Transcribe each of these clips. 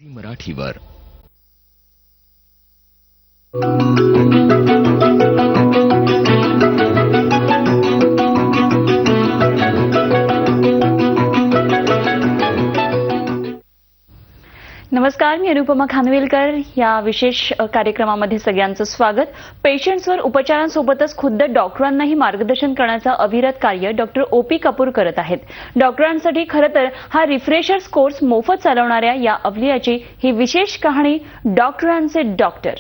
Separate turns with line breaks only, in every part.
मराठीवर
नमस्कार, मी अनुपमा खानविलकर. या विशेष कार्यक्रमामध्ये सगळ्यांचं स्वागत. पेशंट्सवर उपचारांसोबतच खुद्द डॉक्टरांनाही मार्गदर्शन करण्याचं अविरत कार्य डॉक्टर ओ.पी. कपूर करत आहेत. डॉक्टरांसाठी खरं तर हा रिफ्रेशर्स कोर्स मोफत चालवणाऱ्या या अवलियाची ही विशेष कहाणी, डॉक्टरांचे डॉक्टर.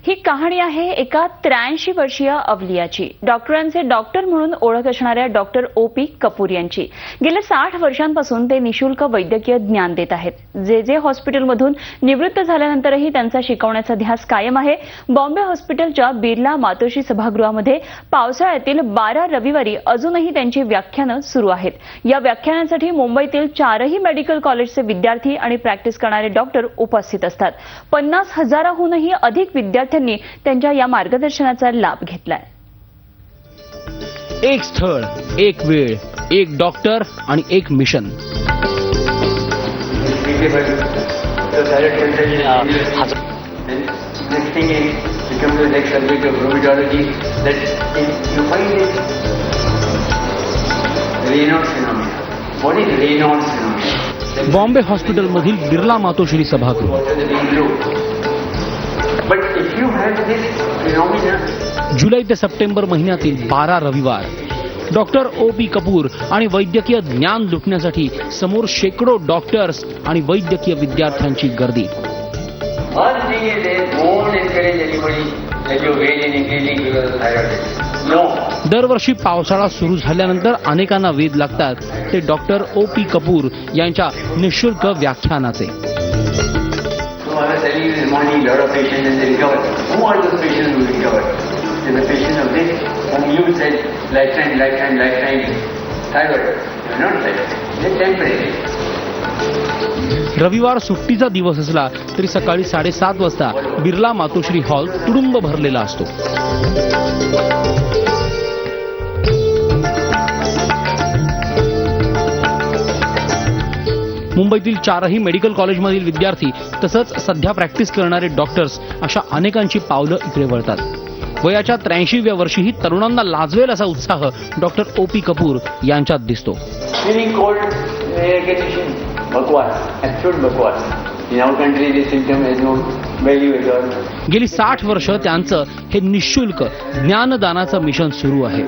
ही कहाणी आहे एका 83 वर्षीय अवलियाची. डॉक्टरांचे डॉक्टर म्हणून ओळख असणाऱ्या डॉक्टर ओ.पी. कपूर यांची. गेल्या 60 वर्षांपासून ते निशुल्क वैद्यकीय ज्ञान देत आहेत. जे हॉस्पिटलमधून निवृत्त झाल्यानंतरही त्यांचा शिकवण्याचा ध्यास कायम आहे. बॉम्बे हॉस्पिटलच्या बिर्ला मातोश्री सभागृहामध्ये पावसाळ्यातील 12 रविवारी अजूनही त्यांची व्याख्यानं सुरू आहेत. या व्याख्यानांसाठी मुंबईतील 4ही मेडिकल कॉलेजचे विद्यार्थी आणि प्रॅक्टिस करणारे डॉक्टर उपस्थित असतात. 50,000हूनही अधिक विद्यार्थी त्यांच्या या मार्गदर्शनाचा लाभ घेतलाय.
एक स्थळ, एक वेळ, एक डॉक्टर आणि एक मिशन. बॉम्बे हॉस्पिटलमधील बिर्ला मातोश्री सभागृह. जुलै ते सप्टेंबर महिन्यातील 12 रविवार. Doctor OP. कपूर आणि वैद्यकीय ज्ञान लुटण्यासाठी समोर शेकडो डॉक्टर्स आणि वैद्यकीय विद्यार्थ्यांची गर्दी. दरवर्षी पावसाळा सुरू झाल्यानंतर अनेकांना वेध लागतात ते डॉक्टर ओ.पी. कपूर यांच्या निशुल्क व्याख्यानाचे.
I was telling you in the morning, a lot of patients and they recovered. Who are those patients who recovered? They're the patients of this, whom you said lifetime thyroid. They're not lifetime. They're temporary.
रविवार सुट्टीचा दिवस असला तरी सकाळी 7:30 वाजता बिर्ला मातोश्री hall तुडुंब भरलेला असतो. मुंबईतील 4ही मेडिकल कॉलेजमधील विद्यार्थी तसंच सध्या प्रॅक्टिस करणारे डॉक्टर्स अशा अनेकांची पावलं इकडे वळतात. वयाच्या 83व्या वर्षीही तरुणांना लाजवेल असा उत्साह डॉक्टर ओ.पी. कपूर यांच्यात दिसतो. गेली 60 वर्ष त्यांचं हे निशुल्क ज्ञानदानाचं मिशन सुरू आहे.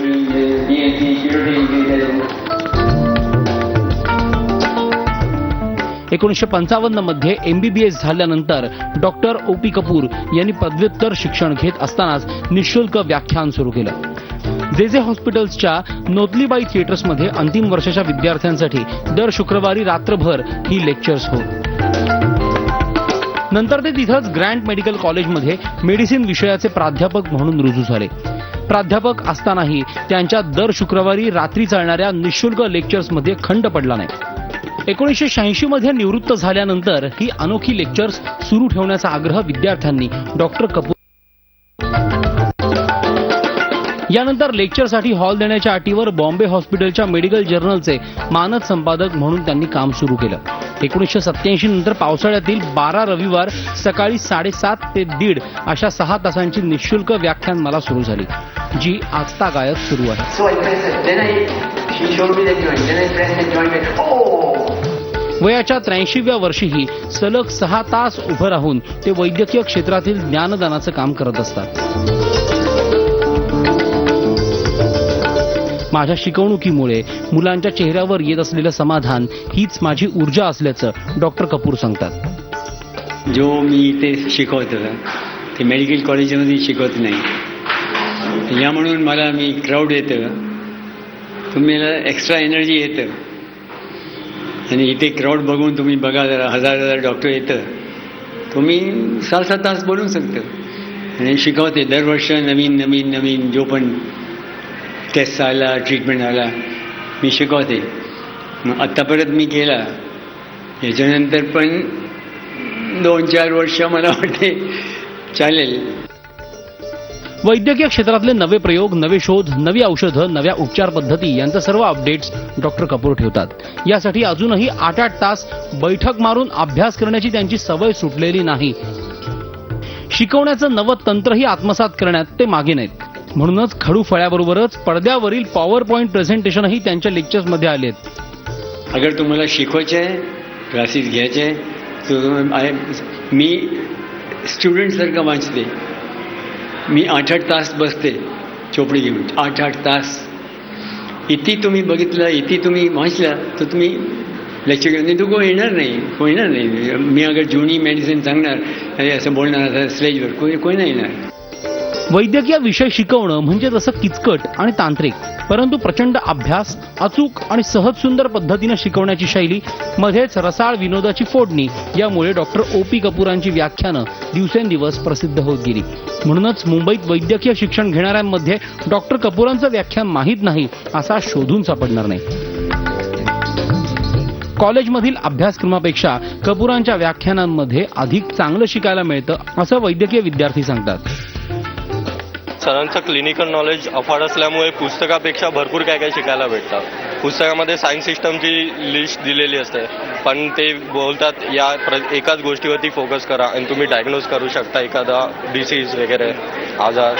1955 मध्ये MBBS झाल्यानंतर डॉक्टर ओ.पी. कपूर यांनी पदव्युत्तर शिक्षण घेत असतानाच निशुल्क व्याख्यान सुरू केलं. जे हॉस्पिटल्सच्या नोतलीबाई थिएटर्समध्ये अंतिम वर्षाच्या विद्यार्थ्यांसाठी दर शुक्रवारी रात्रभर ही लेक्चर्स होत. नंतर ते तिथंच ग्रँट मेडिकल कॉलेजमध्ये मेडिसिन विषयाचे प्राध्यापक म्हणून रुजू झाले. प्राध्यापक असतानाही त्यांच्या दर शुक्रवारी रात्री चालणाऱ्या निशुल्क लेक्चर्समध्ये खंड पडला नाही. 1986 मध्ये निवृत्त झाल्यानंतर ही अनोखी लेक्चर्स सुरू ठेवण्याचा आग्रह विद्यार्थ्यांनी डॉक्टर कपूर. यानंतर लेक्चरसाठी हॉल देण्याच्या अटीवर बॉम्बे हॉस्पिटलच्या मेडिकल जर्नलचे मानद संपादक म्हणून त्यांनी काम सुरू केलं. 1987 नंतर पावसाळ्यातील 12 रविवार सकाळी 7:30 ते 1:30 अशा 6 तासांची निशुल्क व्याख्यानमाला सुरू झाली, जी आजतागायत सुरू आहे. वयाच्या 83व्या वर्षीही सलग 6 तास उभं राहून ते वैद्यकीय क्षेत्रातील ज्ञानदानाचं काम करत असतात. माझ्या शिकवणुकीमुळे मुलांच्या चेहऱ्यावर येत असलेलं समाधान हीच माझी ऊर्जा असल्याचं डॉक्टर कपूर सांगतात.
जो मी इथे शिकवतो ते मेडिकल कॉलेजमध्ये शिकवत नाही. या म्हणून मला मी क्राऊड येतं, तुम्हाला एक्स्ट्रा एनर्जी येतं. आणि इथे क्राऊड बघून तुम्ही बघा, जरा हजार डॉक्टर येतं, तुम्ही 6-7 तास बोलू शकता. आणि शिकवते दरवर्ष नवीन जो पण टेस्ट आला, ट्रीटमेंट आला, मी शिकवते. मग आत्ता परत मी केला. याच्यानंतर पण 2-4 वर्ष मला वाटते चालेल.
वैद्यकीय क्षेत्रातले नवे प्रयोग, नवे शोध, नवी औषधं, नव्या उपचार पद्धती यांचं सर्व अपडेट्स डॉक्टर कपूर ठेवतात. यासाठी अजूनही 8-8 तास बैठक मारून अभ्यास करण्याची त्यांची सवय सुटलेली नाही. शिकवण्याचं नवं तंत्रही आत्मसात करण्यात ते मागे नाहीत. म्हणूनच खडू फळ्याबरोबरच पडद्यावरील पॉवर पॉइंट प्रेझेंटेशनही त्यांच्या लेक्चर्समध्ये आलेत.
अगर तुम्हाला शिकवायचे आहे, क्लासेस घ्यायचे आहे, तर मी स्टुडंटसारखं वाचते. मी 8-8 तास बसते चोपडी घेऊन, 8-8 तास. इथे तुम्ही बघितलं, इथे तुम्ही वाचलं तर तुम्ही लेक्चर घेऊन तो कोण येणार नाही. मी अगर जुनी मेडिसिन सांगणार असं बोलणार स्टेजवर कोणी नाही येणार.
वैद्यकीय विषय शिकवणं म्हणजे तसं किचकट आणि तांत्रिक, परंतु प्रचंड अभ्यास, अचूक आणि सहज सुंदर पद्धतीनं शिकवण्याची शैली, मध्येच रसाळ विनोदाची फोडणी, यामुळे डॉक्टर O.P. कपूरांची व्याख्यानं दिवसेंदिवस प्रसिद्ध होत गेली. म्हणूनच मुंबईत वैद्यकीय शिक्षण घेणाऱ्यांमध्ये डॉक्टर कपूरांचं व्याख्यान माहीत नाही असा शोधून सापडणार नाही. कॉलेजमधील अभ्यासक्रमापेक्षा कपूरांच्या व्याख्यानांमध्ये अधिक चांगलं शिकायला मिळतं असं वैद्यकीय विद्यार्थी सांगतात.
सरांचं क्लिनिकल नॉलेज अफाट असल्यामुळे पुस्तकापेक्षा भरपूर काय काय शिकायला भेटतं. पुस्तकामध्ये सायन्स सिस्टमची लिस्ट दिलेली असते, पण ते बोलतात या एकाच गोष्टीवरती फोकस करा आणि तुम्ही डायग्नोज करू शकता एखादा डिसीज वगैरे आजार.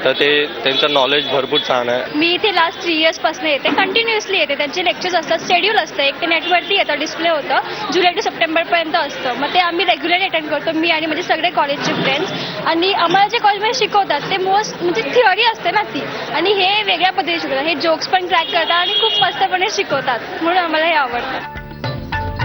तर ते त्यांचं नॉलेज भरपूर छान आहे.
मी इथे लास्ट 3 years पासून येते, कंटिन्युअसली येते. त्यांचे लेक्चर्स असतात, शेड्यूल असतं, एक ते नेटवरती येतं, डिस्प्ले होतं, जुलै टू सप्टेंबर पर्यंत असतं. मग ते आम्ही रेग्युलरली अटेंड करतो, मी आणि माझे सगळे कॉलेजचे फ्रेंड्स. आणि आम्हाला जे कॉलेजमध्ये शिकवतात ते मोस्ट म्हणजे थिअरी असते ना ती, आणि हे वेगळ्या पद्धतीने शिकवतात. हे जोक्स पण क्रॅक करतात आणि खूप मस्तपणे शिकवतात, म्हणून आम्हाला हे आवडतं.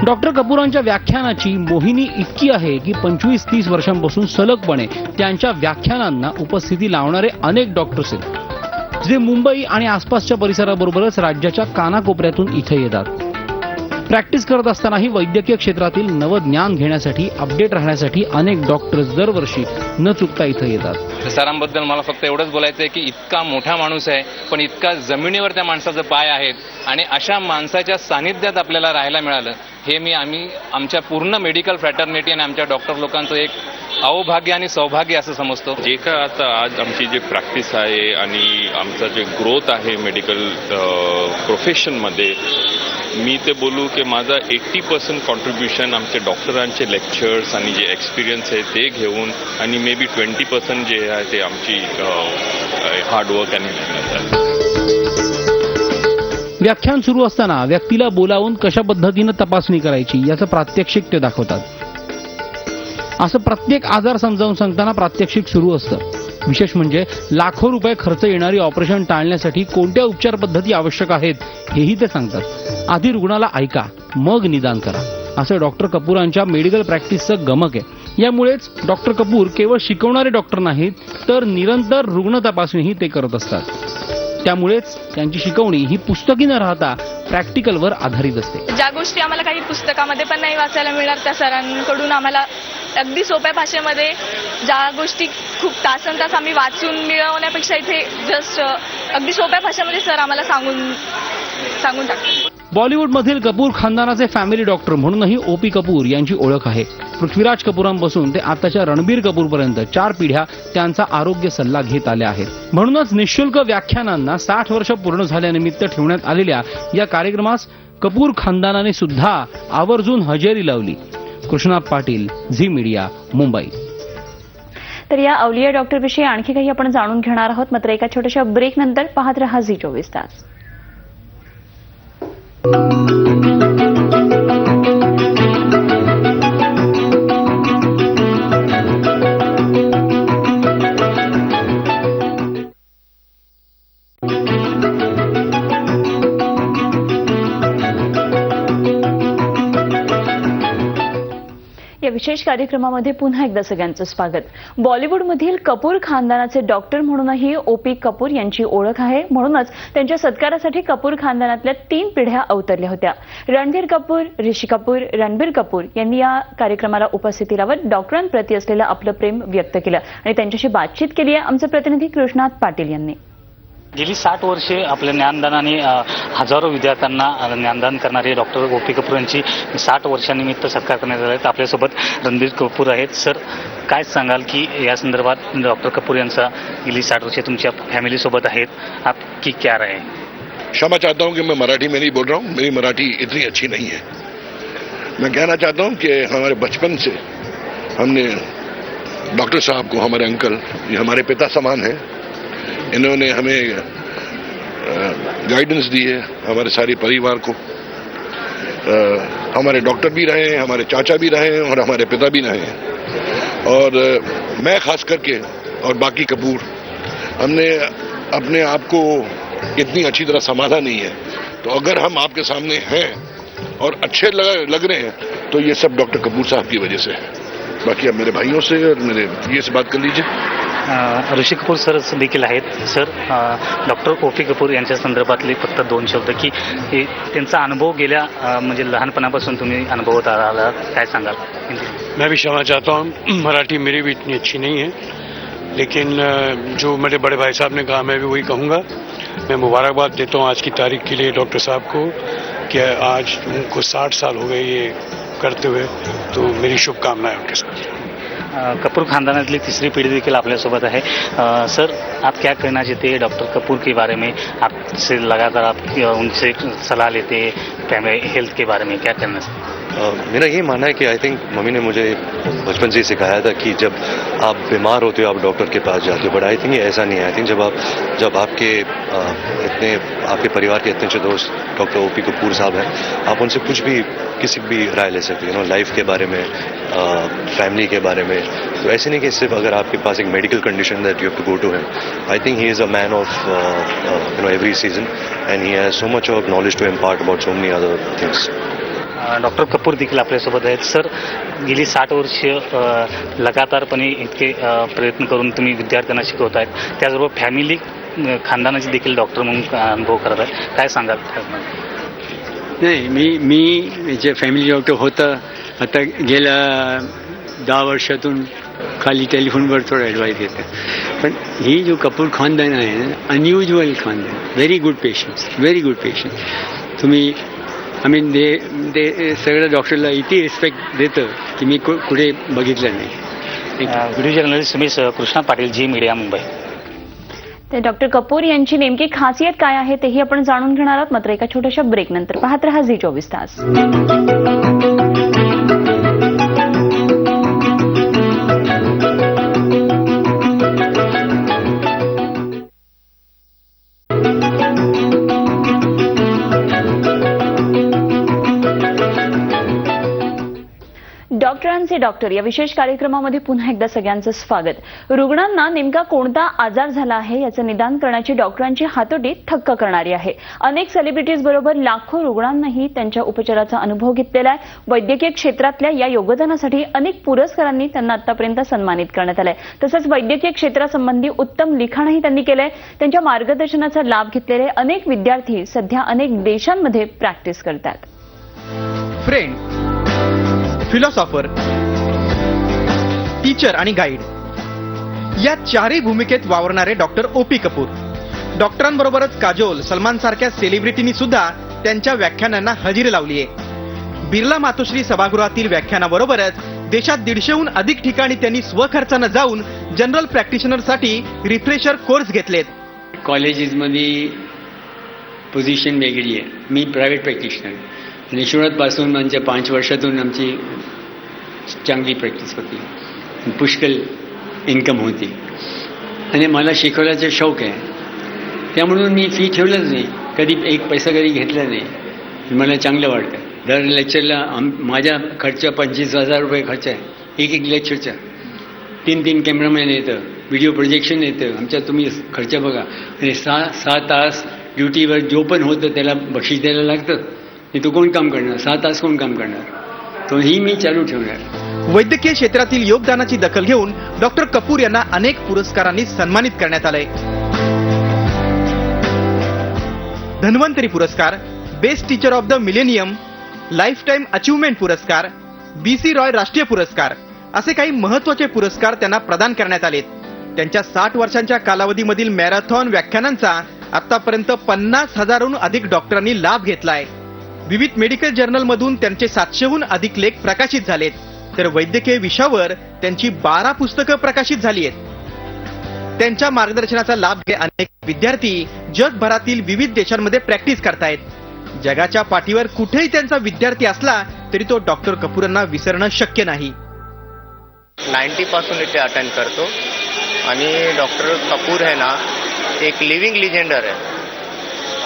डॉक्टर कपूरांच्या व्याख्यानाची मोहिनी इतकी आहे की 25-30 वर्षांपासून सलगपणे त्यांच्या व्याख्यानांना उपस्थिती लावणारे अनेक डॉक्टर्स आहेत, जे मुंबई आणि आसपासच्या परिसराबरोबरच राज्याच्या कानाकोपऱ्यातून इथे येतात. प्रॅक्टिस करत असतानाही वैद्यकीय क्षेत्रातील नवज्ञान घेण्यासाठी, अपडेट राहण्यासाठी अनेक डॉक्टर्स दरवर्षी न चुकता इथे येतात.
सरांबद्दल मला फक्त एवढंच बोलायचं आहे की इतका मोठा माणूस आहे, पण इतका जमिनीवर त्या माणसाचं पाय आहेत, आणि अशा माणसाच्या सानिध्यात आपल्याला राहायला मिळालं, हे आम्ही आमच्या पूर्ण मेडिकल फ्रॅटर्निटी आणि आमच्या डॉक्टर लोकांचं एक अवभाग्य आणि सौभाग्य असं समजतो.
जे काय आता आज आमची जे प्रॅक्टिस आहे आणि आमचा जे ग्रोथ आहे मेडिकल प्रोफेशनमध्ये, मी ते बोलू की माझा 80% कॉन्ट्रीब्युशन आमच्या डॉक्टरांचे लेक्चर्स आणि जे एक्सपिरियन्स आहे ते घेऊन, आणि मे बी 20% जे आहे ते आमची हार्डवर्क आणि मेहनत आहे.
व्याख्यान सुरू असताना व्यक्तीला बोलावून कशा पद्धतीनं तपासणी करायची याचं प्रात्यक्षिक ते दाखवतात. असं प्रत्येक आजार समजावून सांगताना प्रात्यक्षिक सुरू असतं. विशेष म्हणजे लाखो रुपये खर्च येणारी ऑपरेशन टाळण्यासाठी कोणत्या उपचार पद्धती आवश्यक आहेत हेही ते सांगतात. आधी रुग्णाला ऐका, मग निदान करा, असं डॉक्टर कपूरांच्या मेडिकल प्रॅक्टिसचं गमक आहे. यामुळेच डॉक्टर कपूर केवळ शिकवणारे डॉक्टर नाहीत, तर निरंतर रुग्ण तपासणीही ते करत असतात. त्यामुळेच त्यांची शिकवणी ही पुस्तकी न राहता प्रॅक्टिकलवर आधारित असते.
ज्या गोष्टी आम्हाला काही पुस्तकामध्ये पण नाही वाचायला मिळणार, त्या सरांकडून आम्हाला अगदी सोप्या भाषेमध्ये, ज्या गोष्टी खूप तासनतास आम्ही वाचून मिळवण्यापेक्षा इथे जस्ट अगदी सोप्या भाषेमध्ये सर आम्हाला सांगून टाकतात.
बॉलिवूडमधील कपूर खानदानाचे फॅमिली डॉक्टर म्हणूनही O.P. कपूर यांची ओळख आहे. पृथ्वीराज कपूरांपासून ते आताच्या रणबीर कपूरपर्यंत 4 पिढ्या त्यांचा आरोग्य सल्ला घेत आल्या आहेत. म्हणूनच निःशुल्क व्याख्यानांना 60 वर्ष पूर्ण झाल्यानिमित्त ठेवण्यात आलेल्या या कार्यक्रमास कपूर खानदानाने सुद्धा आवर्जून हजेरी लावली. कृष्णा पाटील, झी मीडिया, मुंबई.
तर या अवलिया डॉक्टरविषयी आणखी काही आपण जाणून घेणार आहोत, मात्र एका छोट्याशा ब्रेक नंतर पाहत रहा झी 24 तास. या विशेष कार्यक्रमामध्ये पुन्हा एकदा सगळ्यांचं स्वागत. बॉलिवूडमधील कपूर खानदानाचे डॉक्टर म्हणूनही O.P. कपूर यांची ओळख आहे. म्हणूनच त्यांच्या सत्कारासाठी कपूर खानदानातल्या 3 पिढ्या अवतरल्या होत्या. रणधीर कपूर, ऋषी कपूर, रणबीर कपूर यांनी या कार्यक्रमाला उपस्थिती लावत डॉक्टरांप्रती असलेलं आपलं प्रेम व्यक्त केलं आणि त्यांच्याशी बातचीत केली आहे आमचे प्रतिनिधी कृष्णात पाटील यांनी.
गेली 60 वर्षे आपल्या ज्ञानदानाने हजारो विद्यार्थ्यांना ज्ञानदान करणारे डॉक्टर ओ पी कपूर यांची 60 वर्षानिमित्त सत्कार करण्यात आला आहे. आपल्यासोबत रणबीर कपूर आहेत. सर, काय सांगाल की या संदर्भात डॉक्टर कपूर यांचा गेली 60 वर्षे तुमच्या फॅमिलीसोबत आहेत, आपकी क्या राय है?
क्षमा चाहता हूं कि मैं मराठी में नहीं बोल रहा हूं, मेरी मराठी इतनी अच्छी नहीं है. मैं कहना चाहता हूं कि हमारे बचपन से हमने डॉक्टर साहब को, हमारे अंकल, ये हमारे पिता समान हैं. इन्होंने हमें गाइडेंस दी है, हमारे सारे परिवार को. हमारे डॉक्टर भी रहे हैं, हमारे चाचा भी रहे हैं और हमारे पिता भी रहे हैं. और मैं खास करके और बाकी कपूर, हमने अपने आप को इतनी अच्छी तरह संभाला नहीं है. तो अगर हम आपके सामने हैं और अच्छे लग रहे हैं तो ये सब डॉक्टर कपूर साहब की वजह से है. बाकी अब मेरे भाइयों से और मेरे ये से बात कर लीजिए.
ऋषी कपूर सर देखील आहेत. Sir, doctor O P Kapoor यांच्या संदर्भातले फक्त 2 शब्द की त्यांचा अनुभव गेल्या म्हणजे लहानपणापासून तुम्ही अनुभवत आला, काय सांगाल?
मैं भी क्षमा चाहता हूँ, मराठी मेरी भी इतनी अच्छी नहीं है, लेकिन जो मेरे बड़े भाई साहब ने कहा मैं भी वही कहूँगा. मैं मुबारकबाद देता हूँ आज की तारीख के लिए डॉक्टर साहब को कि आज उनको 60 साल हो गए ये करते हुए, तो मेरी शुभकामनाएं उनके साथ.
कपूर खानदानातली तीसरी पीढ़ी देखिए आपल्यासोबत आहे. सर, आप क्या कहना चाहते हैं डॉक्टर कपूर के बारे में? आपसे लगातार आप उनसे सलाह लेते हैं फैमिली हेल्थ के बारे में, क्या करना चाहिए?
मेरा यही मानना है कि आई थिंक मम्मी ने मुझे बचपन से ही सिखाया था कि जब आप बीमार होते हो आप डॉक्टर के पास जाते हो. बट आई थिंक ये ऐसा नहीं है. आई थिंक जब आपके परिवार के इतने अच्छे दोस्त डॉक्टर ओ पी कपूर साहब हैं, आप उनसे कुछ भी किसी भी राय ले सकते हो, लाइफ के बारे में, फैमिली के बारे में. तो ऐसे नहीं कि सिर्फ अगर आपके पास एक medical condition that you have to go to him. I think he is a man of every season and he has so much of knowledge to impart about so many other things.
Doctor Kapoor देखील आपल्यासोबत आहेत. Sir, गेली 60 वर्ष लगातारपणे इतके प्रयत्न करून तुम्ही विद्यार्थ्यांना शिकवत आहेत, त्याचबरोबर फॅमिली खानदानाची देखील डॉक्टर म्हणून अनुभव करत आहे, काय सांगाल?
नाही, मी जे फॅमिली डॉक्टर होता, आता गेल्या 10 वर्षातून खाली टेलिफोनवर थोडं ॲडवाईस घेते. पण ही जो कपूर खानदान आहे, अनयुज्युअल खानदान, व्हेरी गुड पेशंट्स. तुम्ही ते सगळ्या डॉक्टरला इतकी रिस्पेक्ट देतं की मी कुठे बघितलं नाही.
व्हिडिओ जर्नलिस्ट सुमेश कृष्णा पाटील, जी मीडिया, मुंबई.
तर डॉक्टर कपूर यांची नेमकी खासियत काय आहे तेही आपण जाणून घेणार आहोत, मात्र एका छोट्याशा ब्रेक नंतर. पाहत रहा झी 24 तास. डॉक्टरांचे डॉक्टर या विशेष कार्यक्रमामध्ये पुन्हा एकदा सगळ्यांचं स्वागत. रुग्णांना नेमका कोणता आजार झाला आहे याचं निदान करण्याची डॉक्टरांची हातोटी थक्क करणारी आहे. अनेक सेलिब्रिटीज बरोबर लाखो रुग्णांनाही त्यांच्या उपचाराचा अनुभव घेतलेला आहे. वैद्यकीय क्षेत्रातल्या या योगदानासाठी अनेक पुरस्कारांनी त्यांना आतापर्यंत सन्मानित करण्यात आलंय. तसंच वैद्यकीय क्षेत्रासंबंधी उत्तम लिखाणही त्यांनी केलंय. त्यांच्या मार्गदर्शनाचा लाभ घेतलेले अनेक विद्यार्थी सध्या अनेक देशांमध्ये प्रॅक्टिस करतात.
फ्रेंड, फिलॉसॉफर, टीचर आणि गाईड या चारही भूमिकेत वावरणारे डॉक्टर ओ पी कपूर. डॉक्टरांबरोबरच काजोल, सलमान सारख्या सेलिब्रिटींनी सुद्धा त्यांच्या व्याख्यानांना हजेरी लावली आहे. बिर्ला मातोश्री सभागृहातील व्याख्यानाबरोबरच देशात 150हून अधिक ठिकाणी त्यांनी स्वखर्चानं जाऊन जनरल प्रॅक्टिशनरसाठी रिफ्रेशर कोर्स घेतलेत.
कॉलेजेसमध्ये पोझिशन वेगळी आहे. मी प्रायव्हेट प्रॅक्टिशनर आणि सुरुवातपासून म्हणजे 5 वर्षातून आमची चांगली प्रॅक्टिस होती, पुष्कळ इन्कम होती आणि मला शिकवण्याचा शौक आहे. त्यामुळे मी फी ठेवलंच नाही, कधी एक पैसा कधी घेतला नाही. मला चांगलं वाटतं. दर लेक्चरला माझा खर्च 25,000 रुपये खर्च आहे एक लेक्चरचा. 3 कॅमेरामॅन येतं, व्हिडिओ प्रोजेक्शन येतं. आमच्या तुम्ही खर्च बघा. आणि 6 तास ड्युटीवर जो पण होतं त्याला बक्षीस द्यायला लागतं. तो कोण काम करणार? 6 तास कोण काम करणार? तो ही मी चालू ठेवणार.
वैद्यकीय क्षेत्रातील योगदानाची दखल घेऊन डॉक्टर कपूर यांना अनेक पुरस्कारांनी सन्मानित करण्यात आले. धन्वंतरी पुरस्कार, best teacher of the millennium, life time achievement पुरस्कार, BC रॉय राष्ट्रीय पुरस्कार असे काही महत्त्वाचे पुरस्कार त्यांना प्रदान करण्यात आले. त्यांच्या 60 वर्षांच्या कालावधीमधील मॅरेथॉन व्याख्यानांचा आतापर्यंत 50,000हून अधिक डॉक्टरांनी लाभ घेतलाय. विविध मेडिकल जर्नलमधून त्यांचे 700हून अधिक लेख प्रकाशित झालेत, तर वैद्यकीय विषयावर त्यांची 12 पुस्तकं प्रकाशित झाली आहेत. त्यांच्या मार्गदर्शनाचा लाभ घेत अनेक विद्यार्थी जगभरातील विविध देशांमध्ये प्रॅक्टिस करतायत. जगाच्या पाठीवर कुठेही त्यांचा विद्यार्थी असला तरी तो डॉक्टर कपूरांना विसरणं शक्य नाही.
90 पासून इथे अटेंड करतो आणि डॉक्टर कपूर है ना एक लिव्हिंग लिजेंडर आहे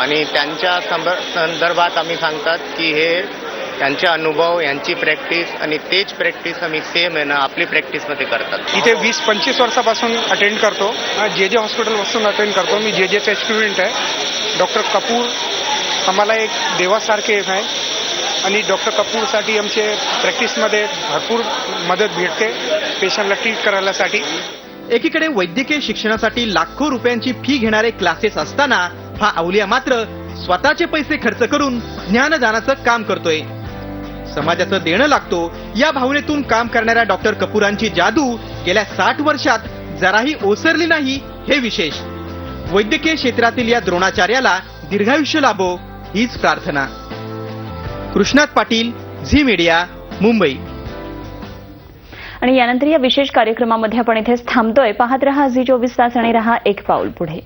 आणि त्यांच्या संदर्भात आम्ही सांगतात की हे त्यांचे अनुभव, यांची प्रॅक्टिस आणि तेच प्रॅक्टिस आम्ही सेम आहे ना आपली प्रॅक्टिसमध्ये करतात.
इथे 20-25 वर्षापासून अटेंड करतो. जे हॉस्पिटलपासून अटेंड करतो. मी जे स्टुडंट आहे. डॉक्टर कपूर आम्हाला एक देवासारखे आहे आणि डॉक्टर कपूरसाठी आमचे प्रॅक्टिसमध्ये भरपूर मदत भेटते पेशंटला ट्रीट करायसाठी.
एकीकडे वैद्यकीय शिक्षणासाठी लाखो रुपयांची फी घेणारे क्लासेस असताना हा अवलिया मात्र स्वतःचे पैसे खर्च करून ज्ञानदानाचं काम करतोय. समाजाचं देणं लागतो या भावनेतून काम करणाऱ्या डॉक्टर कपूरांची जादू गेल्या 60 वर्षात जराही ओसरली नाही हे विशेष. वैद्यकीय क्षेत्रातील या द्रोणाचार्याला दीर्घायुष्य लाभो हीच प्रार्थना. कृष्णात पाटील, झी मीडिया, मुंबई.
आणि यानंतर या विशेष कार्यक्रमामध्ये आपण इथेच थांबतोय. पाहत रहा झी 24 तास आणि रहा एक पाऊल पुढे.